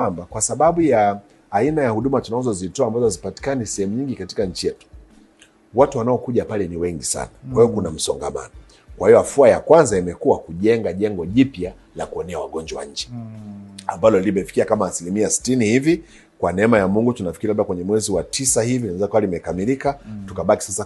kwamba kwa sababu ya aina ya huduma tunazozitoa ambazo hazipatikani sehemu nyingi katika nchi yetu, watu wanaokuja pale ni wengi sana. Kwa hiyo kuna msongamano. Kwa hiyo afua ya kwanza imekuwa kujenga jengo jipya la kuonea wagonjwa nje ambalo limefikia kama 60% hivi. Kwa neema ya Mungu tunafikiri labda kwenye mwezi wa 9 hivi inaweza kuwa limekamilika. Tukabaki sasa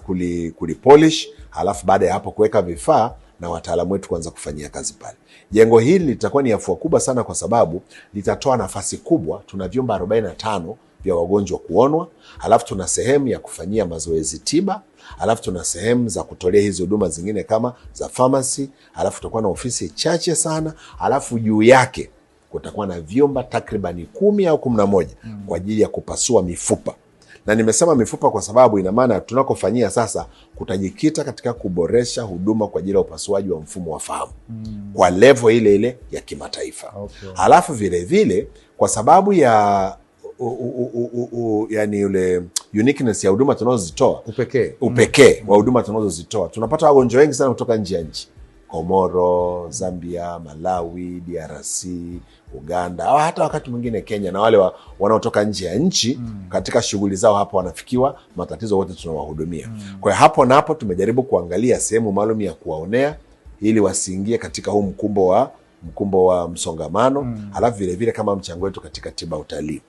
kulipolish, halafu baada ya hapo kuweka vifaa na wataalamu wetu kuanza kufanyia kazi pale. Jengo hili litakuwa ni afua kubwa sana kwa sababu litatoa nafasi kubwa. Tuna vyumba 45 vya wagonjwa kuonwa, halafu tuna sehemu ya kufanyia mazoezi tiba, halafu tuna sehemu za kutolea hizi huduma zingine kama za pharmacy, halafu tutakuwa na ofisi chache sana, halafu juu yake kutakuwa na vyumba takribani 10 au 11 kwa ajili ya kupasua mifupa. Na nimesema mifupa kwa sababu ina maana tunakofanyia sasa kutajikita katika kuboresha huduma kwa ajili ya upasuaji wa mfumo wa fahamu kwa level ile ile ya kimataifa. Okay. Halafu vile vile kwa sababu ya yani ule uniqueness ya huduma tunazozitoa, upekee wa huduma tunazozitoa, tunapata wagonjwa wengi sana kutoka nje ya nchi. Komoro, Zambia, Malawi, DRC, Uganda, au hata wakati mwingine Kenya, na wale wanaotoka nje ya nchi katika shughuli zao hapo wanafikiwa matatizo wote tunawahudumia. Kwa hiyo hapo na hapo tumejaribu kuangalia sehemu maalum ya kuwaonea ili wasiingie katika huu mkumbo wa msongamano. Halafu vile vile kama mchango wetu katika tiba utalii.